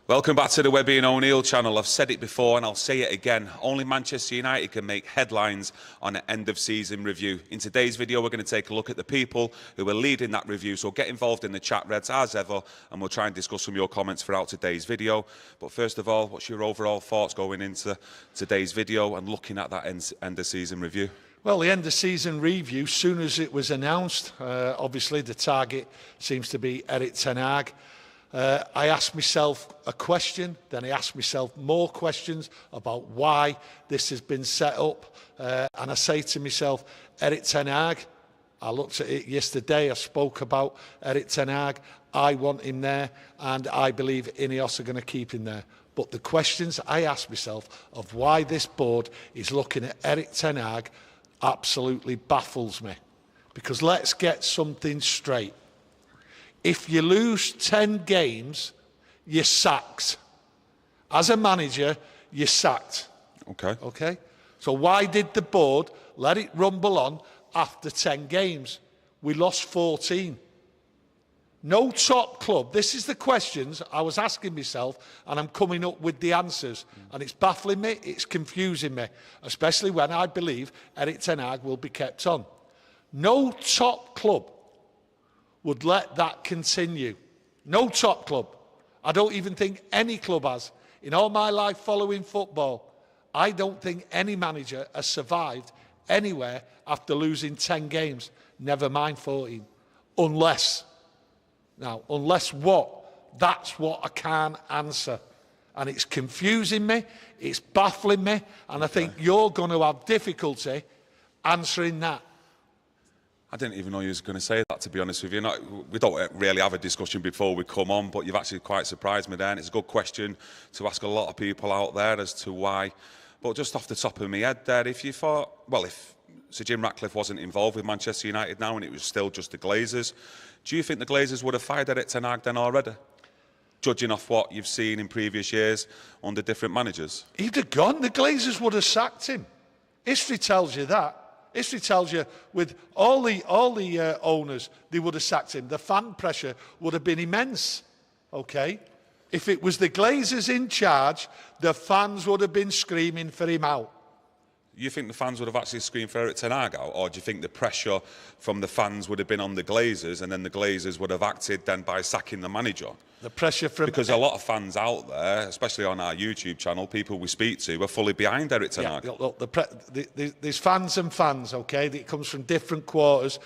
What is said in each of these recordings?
Welcome back to the Webby O'Neill channel. I've said it before and I'll say it again. Only Manchester United can make headlines on an end-of-season review. In today's video, we're going to take a look at the people who are leading that review. So get involved in the chat, Reds, as ever, and we'll try and discuss some of your comments throughout today's video. But first of all, what's your overall thoughts going into today's video and looking at that end-of-season review? Well, the end-of-season review, soon as it was announced, obviously the target seems to be Erik Ten Hag. I asked myself a question, then I asked myself more questions about why this has been set up. And I say to myself, Erik Ten Hag, I looked at it yesterday, I spoke about Erik Ten Hag, I want him there, and I believe Ineos are going to keep him there. But the questions I asked myself of why this board is looking at Erik Ten Hag absolutely baffles me. Because let's get something straight. If you lose 10 games, you're sacked. As a manager, you're sacked. Okay? So why did the board let it rumble on after 10 games? We lost 14. No top club. This is the questions I was asking myself, and I'm coming up with the answers. And it's baffling me, it's confusing me, especially when I believe Erik Ten Hag will be kept on. No top club would let that continue. No top club. I don't even think any club has. In all my life following football, I don't think any manager has survived anywhere after losing 10 games, never mind 14. Unless what? That's what I can't answer. And it's confusing me, it's baffling me, and I think you're going to have difficulty answering that. I didn't even know you was going to say that, to be honest with you. We don't really have a discussion before we come on, but you've actually quite surprised me there, and it's a good question to ask a lot of people out there as to why. But just off the top of my head there, if you thought, well, if Sir Jim Ratcliffe wasn't involved with Manchester United now and it was still just the Glazers, do you think the Glazers would have fired Erik Ten Hag then already? Judging off what you've seen in previous years under different managers? He'd have gone. The Glazers would have sacked him. History tells you that. History tells you with all the owners, they would have sacked him. The fan pressure would have been immense, okay? If it was the Glazers in charge, the fans would have been screaming for him out. You think the fans would have actually screamed for Erik Ten Hag out, or do you think the pressure from the fans would have been on the Glazers and then the Glazers would have acted then by sacking the manager? The pressure from... Because a lot of fans out there, especially on our YouTube channel, people we speak to, are fully behind Erik Ten Hag. Look, there's fans and fans, okay? It comes from different quarters.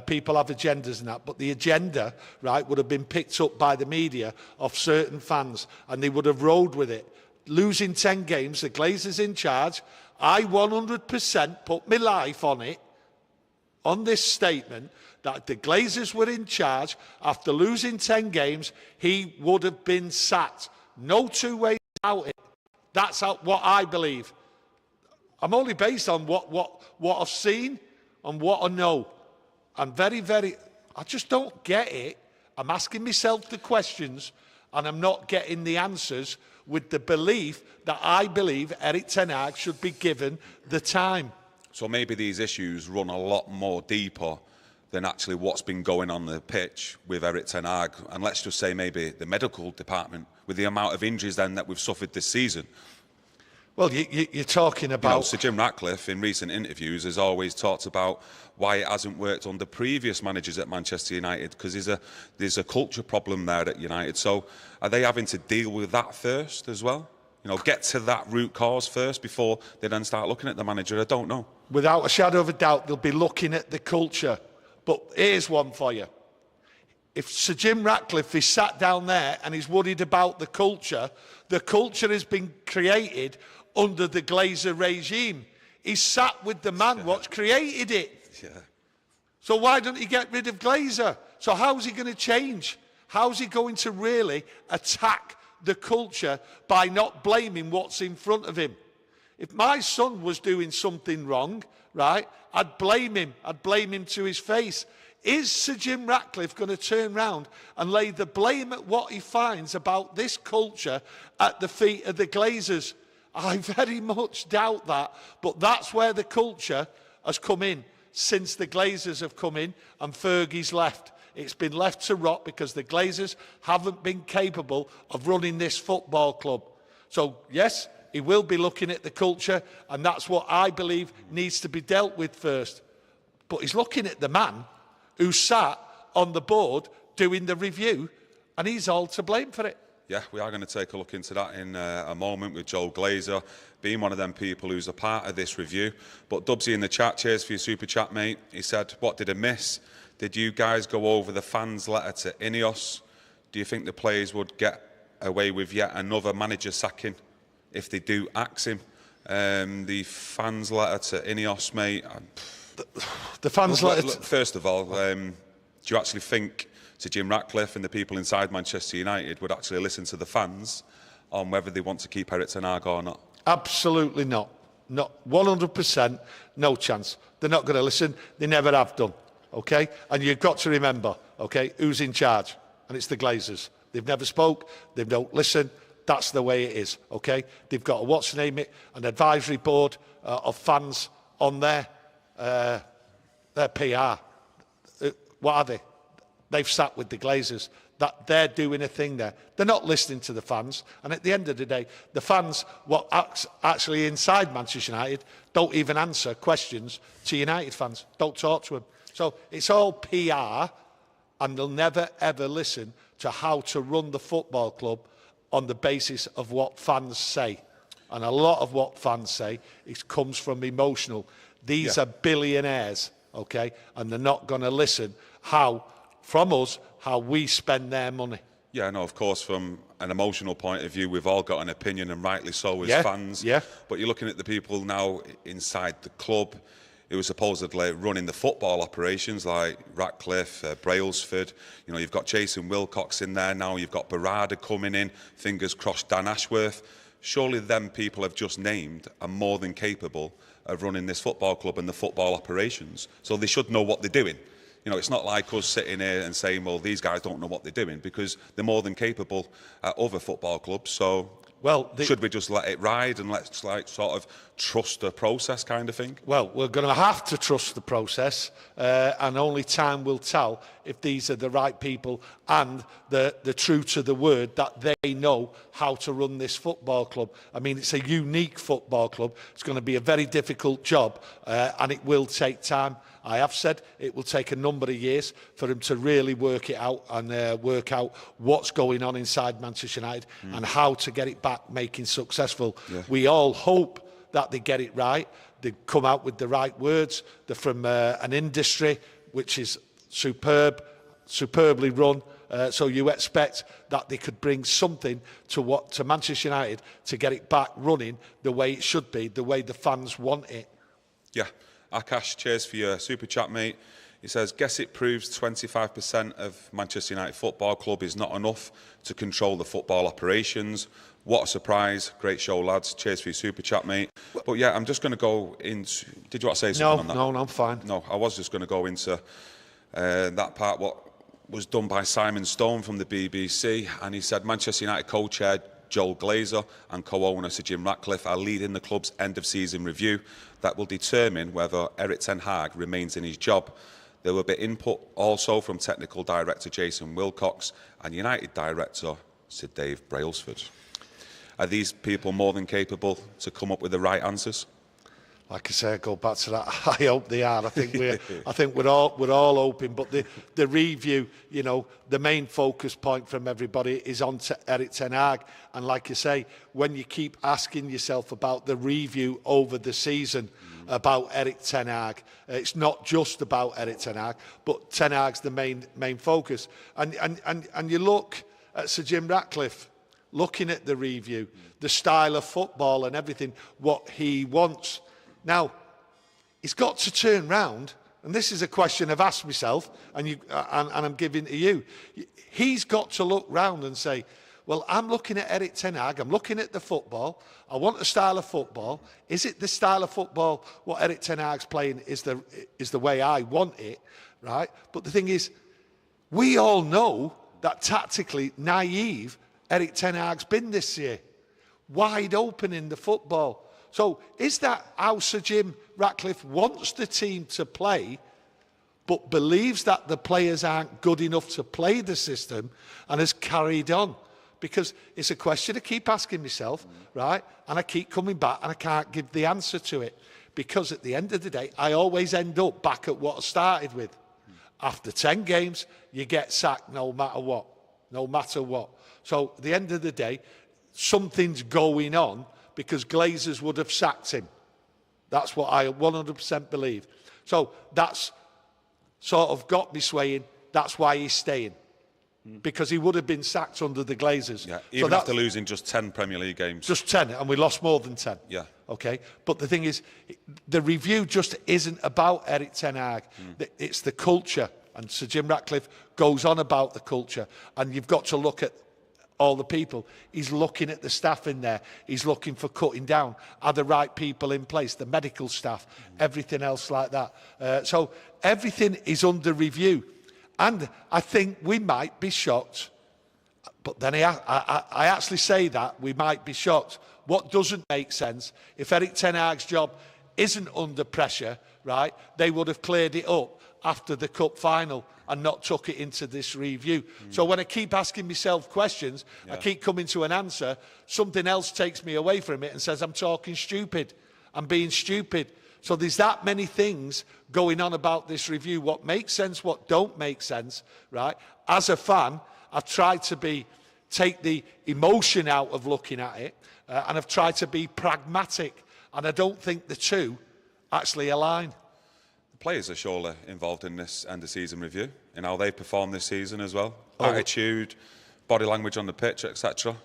People have agendas and that. But the agenda, right, would have been picked up by the media of certain fans, and they would have rode with it. Losing 10 games, the Glazers in charge. I 100% put my life on it, on this statement, that the Glazers were in charge. After losing 10 games, he would have been sacked. No two ways about it. That's what I believe. I'm only based on what I've seen and what I know. I'm I just don't get it. I'm asking myself the questions and I'm not getting the answers, with the belief that I believe Erik Ten Hag should be given the time. So maybe these issues run a lot more deeper than actually what's been going on the pitch with Erik Ten Hag. And let's just say maybe the medical department, with the amount of injuries then that we've suffered this season. Well, you're talking about... You know, Sir Jim Ratcliffe, in recent interviews, has always talked about why it hasn't worked under previous managers at Manchester United, because there's a culture problem there at United. So are they having to deal with that first as well? You know, get to that root cause first before they then start looking at the manager? I don't know. Without a shadow of a doubt, they'll be looking at the culture. But here's one for you. If Sir Jim Ratcliffe is sat down there and he's worried about the culture has been created under the Glazer regime. He's sat with the man what's created it. Yeah. So why don't he get rid of Glazer? So how's he going to change? How's he going to really attack the culture by not blaming what's in front of him? If my son was doing something wrong, right, I'd blame him. I'd blame him to his face. Is Sir Jim Ratcliffe going to turn round and lay the blame at what he finds about this culture at the feet of the Glazers? I very much doubt that, but that's where the culture has come in since the Glazers have come in and Fergie's left. It's been left to rot because the Glazers haven't been capable of running this football club. So, yes, he will be looking at the culture, and that's what I believe needs to be dealt with first. But he's looking at the man who sat on the board doing the review, and he's all to blame for it. Yeah, we are going to take a look into that in a moment with Joel Glazer being one of them people who's a part of this review. But Dubsy in the chat, cheers for your super chat, mate. He said, what did I miss? Did you guys go over the fans' letter to Ineos? Do you think the players would get away with yet another manager sacking if they do axe him? The fans' letter to Ineos, mate. The fans' letter... First of all, do you actually think Sir Jim Ratcliffe and the people inside Manchester United would actually listen to the fans on whether they want to keep Erik ten Hag or not? Absolutely not. Not 100%, no chance. They're not going to listen. They never have done, OK? And you've got to remember, OK, who's in charge? And it's the Glazers. They've never spoke. They don't listen. That's the way it is, OK? They've got an advisory board of fans on their PR. What are they? They've sat with the Glazers. That they're doing a thing there. They're not listening to the fans. And at the end of the day, the fans, what actually inside Manchester United, don't even answer questions to United fans. Don't talk to them. So it's all PR, and they'll never, ever listen to how to run the football club on the basis of what fans say. And a lot of what fans say comes from emotional. These are billionaires, okay? And they're not going to listen from us, how we spend their money. Yeah, no, of course, from an emotional point of view, we've all got an opinion, and rightly so as fans. Yeah. But you're looking at the people now inside the club who are supposedly running the football operations, like Ratcliffe, Brailsford. You know, you've got Jason Wilcox in there now. You've got Barada coming in. Fingers crossed, Dan Ashworth. Surely them people have just named are more than capable of running this football club and the football operations. So they should know what they're doing. You know, it's not like us sitting here and saying, well, these guys don't know what they're doing, because they're more than capable at other football clubs. So should we just let it ride and let's sort of trust the process kind of thing? Well, we're going to have to trust the process, and only time will tell if these are the right people and the true to the word that they know how to run this football club. I mean, it's a unique football club. It's going to be a very difficult job, and it will take time. I have said it will take a number of years for him to really work it out and work out what's going on inside Manchester United and how to get it back, making successful. Yeah. We all hope that they get it right. They come out with the right words. They're from an industry which is superbly run. So you expect that they could bring something to Manchester United to get it back running the way it should be, the way the fans want it. Yeah. Akash, cheers for your super chat, mate. He says, guess it proves 25% of Manchester United Football Club is not enough to control the football operations. What a surprise. Great show, lads. Cheers for your super chat, mate. But yeah, I'm just going to go into... Did you want to say something on that? No, I'm fine. No, I was just going to go into that part, what was done by Simon Stone from the BBC. And he said, Manchester United co-chair Joel Glazer and co-owner Sir Jim Ratcliffe are leading the club's end-of-season review that will determine whether Erik ten Hag remains in his job. There will be input also from technical director Jason Wilcox and United director Sir Dave Brailsford. Are these people more than capable to come up with the right answers? Like I say, I go back to that. I hope they are. I think we're all hoping. But the review, you know, the main focus point from everybody is on Erik ten Hag. And like you say, when you keep asking yourself about the review over the season about Erik ten Hag, it's not just about Erik ten Hag, but ten Hag's the main focus. And you look at Sir Jim Ratcliffe, looking at the review, the style of football and everything, what he wants. Now, he's got to turn round, and this is a question I've asked myself, and I'm giving to you. He's got to look round and say, well, I'm looking at Erik ten Hag, I'm looking at the football, I want a style of football. Is it the style of football, what Erik ten Hag's playing is the way I want it, right? But the thing is, we all know that tactically naive Erik ten Hag's been this year. Wide open in the football. So is that how Sir Jim Ratcliffe wants the team to play, but believes that the players aren't good enough to play the system and has carried on. Because it's a question I keep asking myself, right? And I keep coming back and I can't give the answer to it. Because at the end of the day, I always end up back at what I started with. After 10 games, you get sacked no matter what. No matter what. So at the end of the day, something's going on because Glazers would have sacked him. That's what I 100% believe. So that's sort of got me swaying. That's why he's staying. Because he would have been sacked under the Glazers. Yeah, even after losing just 10 Premier League games. Just 10, and we lost more than 10. Yeah. Okay, but the thing is, the review just isn't about Erik ten Hag. It's the culture, and Sir Jim Ratcliffe goes on about the culture, and you've got to look at all the people. He's looking at the staff in there. He's looking for cutting down. Are the right people in place? The medical staff, everything else like that. So everything is under review. And I think we might be shocked. But then I actually say that, we might be shocked. What doesn't make sense, if Erik ten Hag's job isn't under pressure, right, they would have cleared it up after the cup final and not took it into this review. So when I keep asking myself questions, I keep coming to an answer, something else takes me away from it and says I'm talking stupid, I'm being stupid. So there's that many things going on about this review, what makes sense, what don't make sense, right? As a fan, I've tried to take the emotion out of looking at it, and I've tried to be pragmatic, and I don't think the two actually align. The players are surely involved in this end-of-season review, in how they perform this season as well. Attitude, body language on the pitch, etc.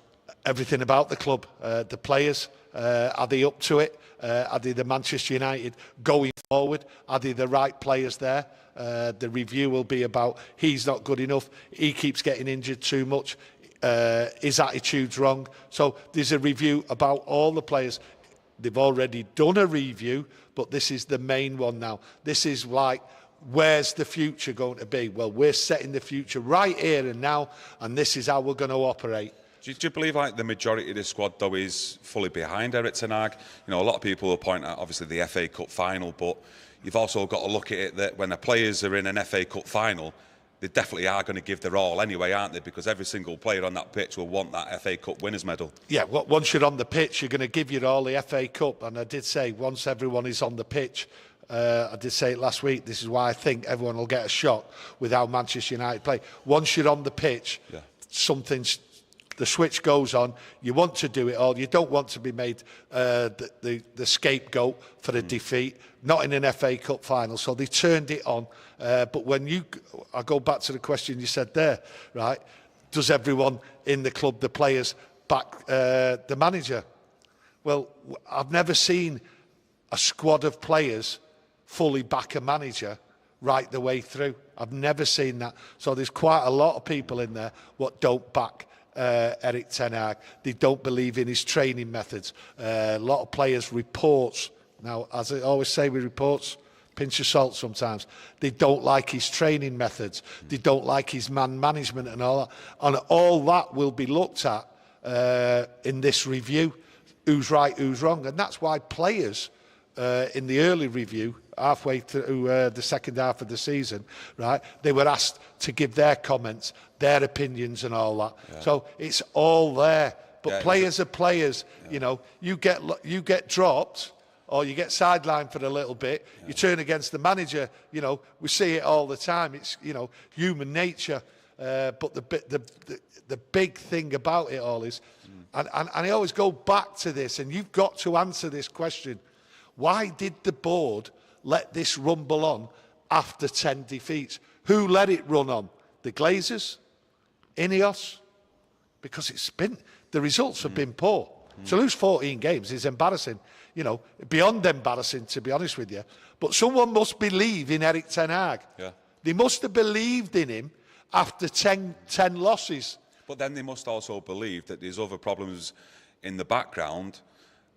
Everything about the club, the players, are they up to it? Are they the Manchester United going forward? Are they the right players there? The review will be about he's not good enough, he keeps getting injured too much, his attitude's wrong. So there's a review about all the players. They've already done a review, but this is the main one now. This is like, where's the future going to be? Well, we're setting the future right here and now, and this is how we're going to operate. Do you believe like the majority of the squad though is fully behind Erik ten Hag? You know, a lot of people will point out obviously the FA Cup final, but you've also got to look at it that when the players are in an FA Cup final, they definitely are going to give their all anyway, aren't they? Because every single player on that pitch will want that FA Cup winners medal. Yeah, once you're on the pitch, you're going to give your all, the FA Cup. And I did say, once everyone is on the pitch, I did say it last week, this is why I think everyone will get a shock with how Manchester United play. Once you're on the pitch, the switch goes on. You want to do it all. You don't want to be made the scapegoat for a defeat, not in an FA Cup final. So they turned it on. But when I go back to the question you said there, right? Does everyone in the club, the players, back the manager? Well, I've never seen a squad of players fully back a manager right the way through. I've never seen that. So there's quite a lot of people in there what don't back Erik ten Hag. They don't believe in his training methods. A lot of players reports. Now, as I always say with reports, pinch of salt sometimes. They don't like his training methods. They don't like his man management and all that. And all that will be looked at in this review. Who's right, who's wrong. And that's why players in the early review, halfway through the second half of the season, right, they were asked to give their comments, their opinions and all that. Yeah. So it's all there. But players are players. Yeah. You know, you get dropped or you get sidelined for a little bit. Yeah. You turn against the manager. You know, we see it all the time. It's, you know, human nature. But the big thing about it all is, and I always go back to this, and you've got to answer this question. Why did the board let this rumble on after 10 defeats? Who let it run on? The Glazers? Ineos? Because the results have been poor. To lose 14 games is embarrassing. You know, beyond embarrassing, to be honest with you. But someone must believe in Erik ten Hag. Yeah. They must have believed in him after 10 losses. But then they must also believe that there's other problems in the background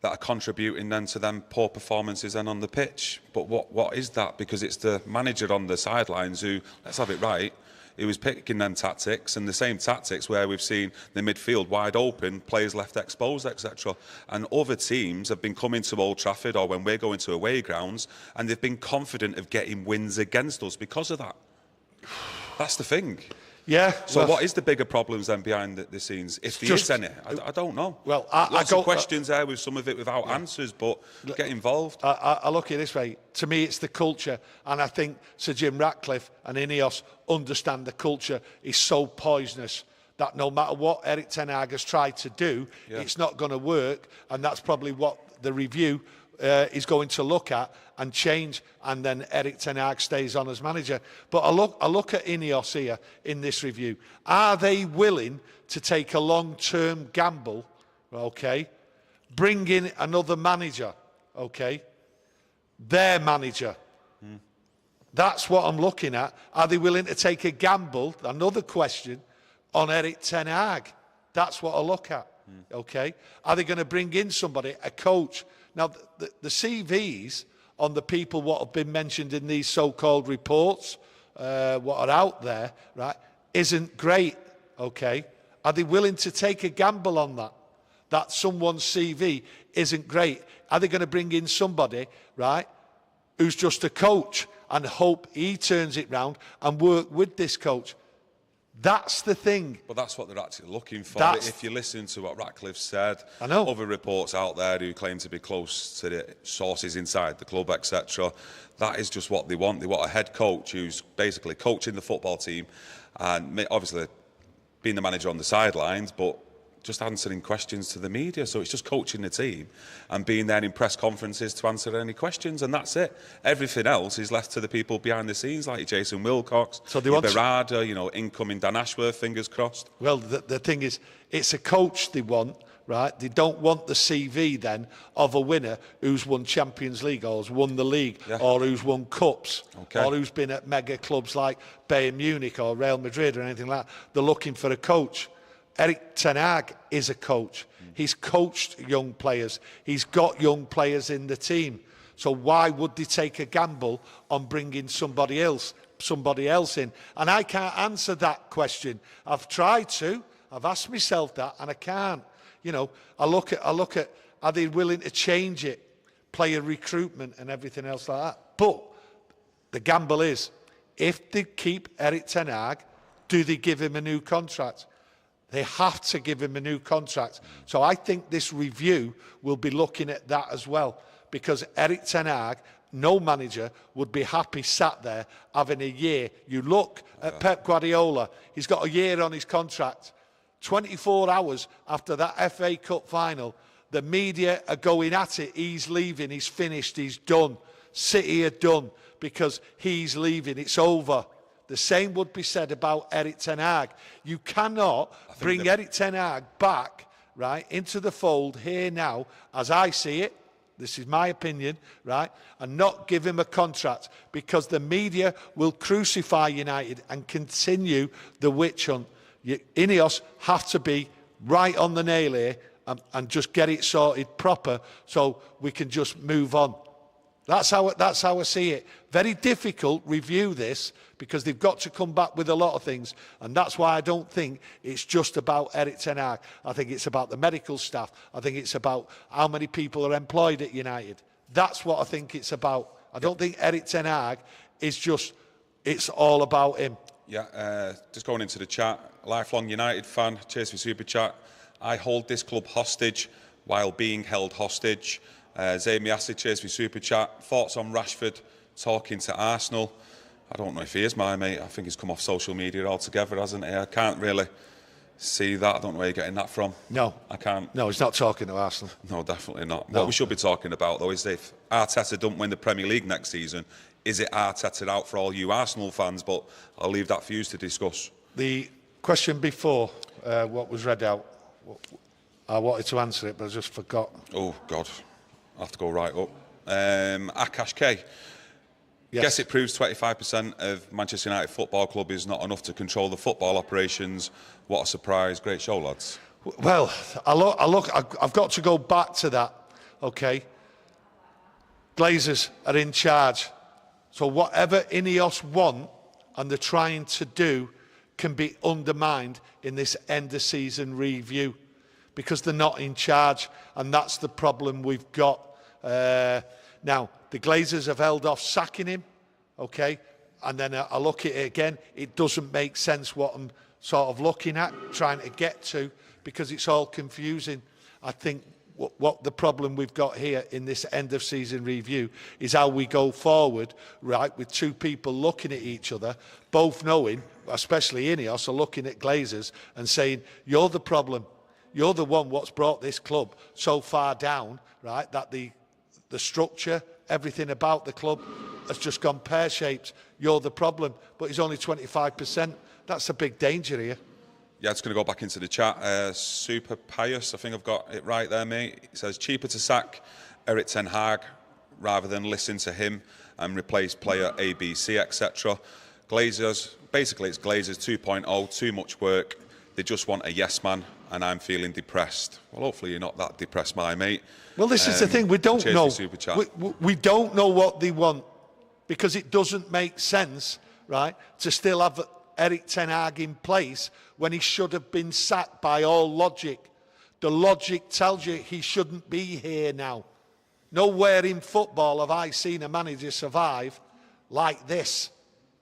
that are contributing then to them poor performances then on the pitch. But what is that? Because it's the manager on the sidelines who, let's have it right, he was picking them tactics, and the same tactics where we've seen the midfield wide open, players left exposed, etc. And other teams have been coming to Old Trafford or when we're going to away grounds, and they've been confident of getting wins against us because of that. That's the thing. Yeah. So well, what is the bigger problems then behind the scenes? If there is any, I don't know. Well, lots of questions there with some of it without answers, but get involved. I look at it this way. To me, it's the culture, and I think Sir Jim Ratcliffe and Ineos understand the culture is so poisonous that no matter what Erik ten Hag has tried to do, it's not going to work, and that's probably what the review is going to look at and change, and then Erik ten Hag stays on as manager. But I look at Ineos here in this review. Are they willing to take a long-term gamble, okay, bring in another manager, okay, their manager? That's what I'm looking at. Are they willing to take a gamble, another question, on Erik ten Hag? That's what I look at, okay? Are they going to bring in somebody, a coach? Now, the CVs on the people what have been mentioned in these so-called reports, what are out there, right, isn't great, okay? Are they willing to take a gamble on that? That someone's CV isn't great? Are they going to bring in somebody, right, who's just a coach and hope he turns it round and work with this coach? That's the thing. But that's what they're actually looking for. If you listen to what Ratcliffe said, I know other reports out there who claim to be close to the sources inside the club, etc., that is just what they want. They want a head coach who's basically coaching the football team and obviously being the manager on the sidelines, but just answering questions to the media. So it's just coaching the team and being there in press conferences to answer any questions, and that's it. Everything else is left to the people behind the scenes, like Jason Wilcox, so Berardi, you know, incoming Dan Ashworth, fingers crossed. Well, the thing is, it's a coach they want, right? They don't want the CV then of a winner who's won Champions League or has won the league or who's won cups or who's been at mega clubs like Bayern Munich or Real Madrid or anything like that. They're looking for a coach. Erik ten Hag is a coach. He's coached young players. He's got young players in the team. So why would they take a gamble on bringing somebody else in? And I can't answer that question. I've tried to. I've asked myself that, and I can't. You know, I look at are they willing to change it, player recruitment and everything else like that. But the gamble is, if they keep Erik ten Hag, do they give him a new contract? They have to give him a new contract. So I think this review will be looking at that as well, because Erik ten Hag, no manager, would be happy sat there having a year. You look at Pep Guardiola, he's got a year on his contract. 24 hours after that FA Cup final, the media are going at it. He's leaving, he's finished, he's done. City are done because he's leaving, it's over. The same would be said about Erik ten Hag. You cannot bring Erik ten Hag back, right, into the fold here now, as I see it. This is my opinion, right, and not give him a contract, because the media will crucify United and continue the witch hunt. Ineos have to be right on the nail here and just get it sorted proper so we can just move on. That's how I see it. Very difficult review this, because they've got to come back with a lot of things, and that's why I don't think it's just about Erik ten Hag. I think it's about the medical staff. I think it's about how many people are employed at United. That's what I think it's about. I don't think Erik ten Hag is just, it's all about him. Yeah, just going into the chat, lifelong United fan, cheers for Super Chat. I hold this club hostage while being held hostage. Zami Acid, cheers for Super Chat. Thoughts on Rashford talking to Arsenal? I don't know if he is, my mate. I think he's come off social media altogether, hasn't he? I can't really see that. I don't know where you're getting that from. No. I can't. No, he's not talking to Arsenal. No, definitely not. No. What we should be talking about, though, is if Arteta don't win the Premier League next season, is it Arteta out for all you Arsenal fans? But I'll leave that for you to discuss. The question before what was read out, I wanted to answer it, but I just forgot. Oh, God. I'll have to go right up. Akash K. Yes. Guess it proves 25% of Manchester United Football Club is not enough to control the football operations. What a surprise. Great show, lads. Well, I've got to go back to that, okay? Glazers are in charge. So whatever Ineos want and they're trying to do, can be undermined in this end-of-season review because they're not in charge, and that's the problem we've got. Now, the Glazers have held off sacking him, okay? And then I look at it again, it doesn't make sense what I'm sort of looking at, trying to get to, because it's all confusing. I think what the problem we've got here in this end-of-season review is how we go forward, right, with two people looking at each other, both knowing, especially Ineos, are looking at Glazers and saying, you're the problem. You're the one what's brought this club so far down, right, that the structure, everything about the club has just gone pear-shaped. You're the problem, but he's only 25%. That's a big danger here. Yeah, it's going to go back into the chat. Super Pious, I think I've got it right there, mate. It says, cheaper to sack Erik ten Hag rather than listen to him and replace player ABC, etc. Glazers, basically it's Glazers 2.0, too much work. They just want a yes man, and I'm feeling depressed. Well, hopefully you're not that depressed, my mate. Well, this is the thing, we don't know. We don't know what they want, because it doesn't make sense, right, to still have Erik ten Hag in place when he should have been sacked by all logic. The logic tells you he shouldn't be here now. Nowhere in football have I seen a manager survive like this.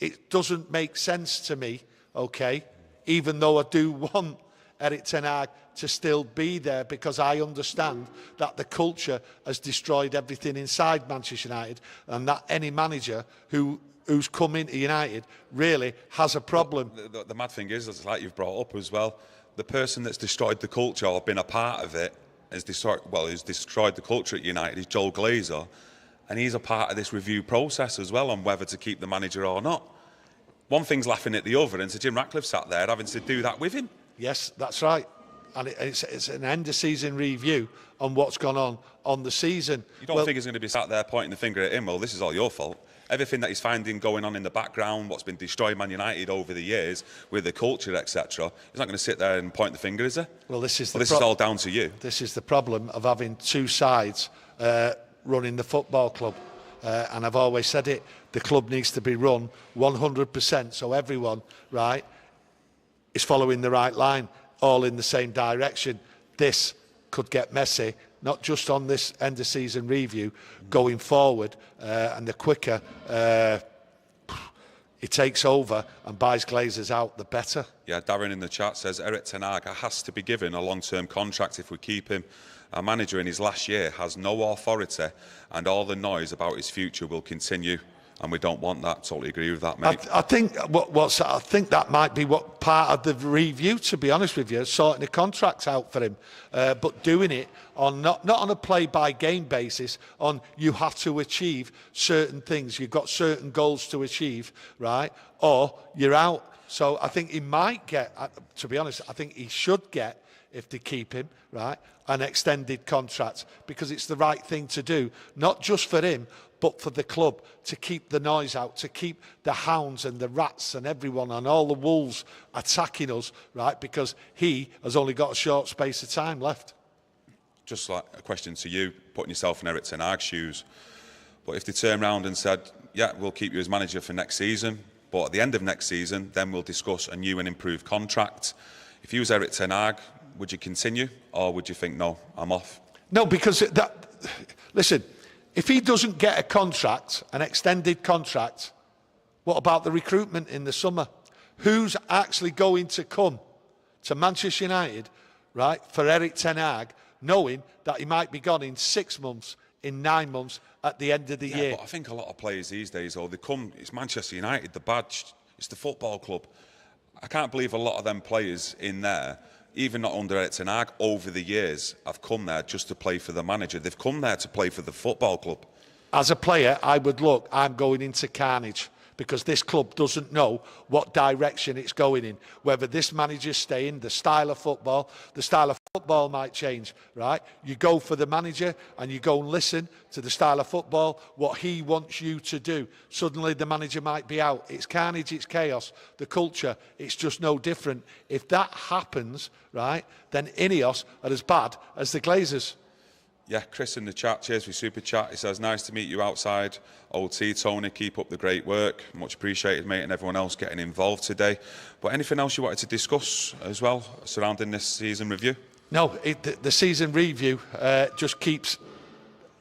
It doesn't make sense to me, okay, even though I do want Erik ten Hag to still be there, because I understand that the culture has destroyed everything inside Manchester United, and that any manager who's come into United really has a problem. The mad thing is, like you've brought up as well, the person that's destroyed the culture or been a part of it has destroyed the culture at United is Joel Glazer, and he's a part of this review process as well on whether to keep the manager or not. One thing's laughing at the other, and so Jim Ratcliffe sat there having to do that with him. Yes, that's right. And it's an end-of-season review on what's gone on the season. You don't think he's going to be sat there pointing the finger at him, well, this is all your fault. Everything that he's finding going on in the background, what's been destroyed Man United over the years with the culture, etc., he's not going to sit there and point the finger, is he? Well, this is all down to you. This is the problem of having two sides running the football club. And I've always said it, the club needs to be run 100%, so everyone, right, is following the right line, all in the same direction. This could get messy, not just on this end-of-season review, going forward, and the quicker he takes over and buys Glazers out, the better. Yeah, Darren in the chat says, Erik ten Hag has to be given a long-term contract if we keep him. Our manager in his last year has no authority, and all the noise about his future will continue. And we don't want that. Totally agree with that, mate. I think I think that might be what part of the review, to be honest with you, sorting the contracts out for him, but doing it on not on a play-by-game basis. On you have to achieve certain things. You've got certain goals to achieve, right? Or you're out. So I think he might get. To be honest, I think he should get, if they keep him, right, an extended contract, because it's the right thing to do, not just for him, but for the club, to keep the noise out, to keep the hounds and the rats and everyone and all the wolves attacking us, right, because he has only got a short space of time left. Just like a question to you, putting yourself in Erik ten Hag's shoes, but if they turn around and said, yeah, we'll keep you as manager for next season, but at the end of next season, then we'll discuss a new and improved contract. If you was Erik ten Hag, would you continue, or would you think, no, I'm off? No, because listen, if he doesn't get a contract, an extended contract, what about the recruitment in the summer? Who's actually going to come to Manchester United, right, for Erik ten Hag, knowing that he might be gone in 6 months, in 9 months, at the end of the year? But I think a lot of players these days, they come, it's Manchester United, the badge, it's the football club. I can't believe a lot of them players in there, even not under Erik ten Hag, over the years, have come there just to play for the manager. They've come there to play for the football club. As a player, I would look, I'm going into carnage, because this club doesn't know what direction it's going in. Whether this manager's staying, the style of football might change, right? You go for the manager and you go and listen to the style of football, what he wants you to do. Suddenly the manager might be out. It's carnage, it's chaos. The culture, it's just no different. If that happens, right, then Ineos are as bad as the Glazers. Yeah, Chris in the chat, cheers for your super chat. He says, nice to meet you outside OT, Tony. Keep up the great work. Much appreciated, mate, and everyone else getting involved today. But anything else you wanted to discuss as well surrounding this season review? No, the season review just keeps...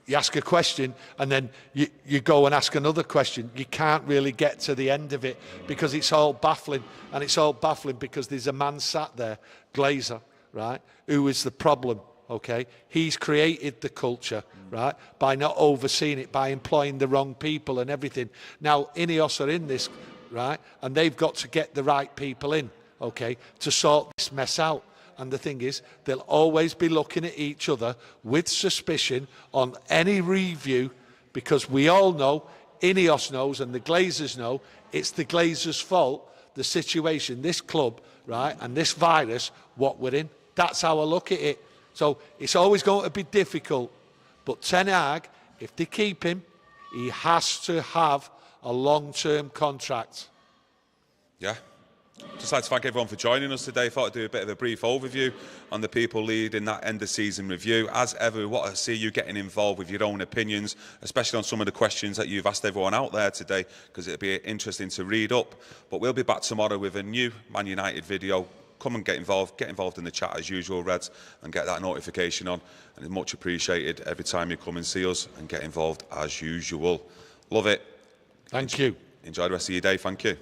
You ask a question and then you go and ask another question. You can't really get to the end of it because it's all baffling. And it's all baffling because there's a man sat there, Glazer, right, who is the problem, okay? He's created the culture, right, by not overseeing it, by employing the wrong people and everything. Now, Ineos are in this, right, and they've got to get the right people in, okay, to sort this mess out. And the thing is, they'll always be looking at each other with suspicion on any review because we all know, Ineos knows and the Glazers know, it's the Glazers' fault, the situation, this club, right, and this virus, what we're in. That's how I look at it. So it's always going to be difficult. But Ten Hag, if they keep him, he has to have a long-term contract. Yeah. Just like to thank everyone for joining us today. Thought I'd do a bit of a brief overview on the people leading that end of season review. As ever, we want to see you getting involved with your own opinions, especially on some of the questions that you've asked everyone out there today, because it'll be interesting to read up. But we'll be back tomorrow with a new Man United video. Come and get involved in the chat as usual, Reds, and get that notification on. And it's much appreciated every time you come and see us and get involved as usual. Love it. Thank you. Enjoy the rest of your day. Thank you.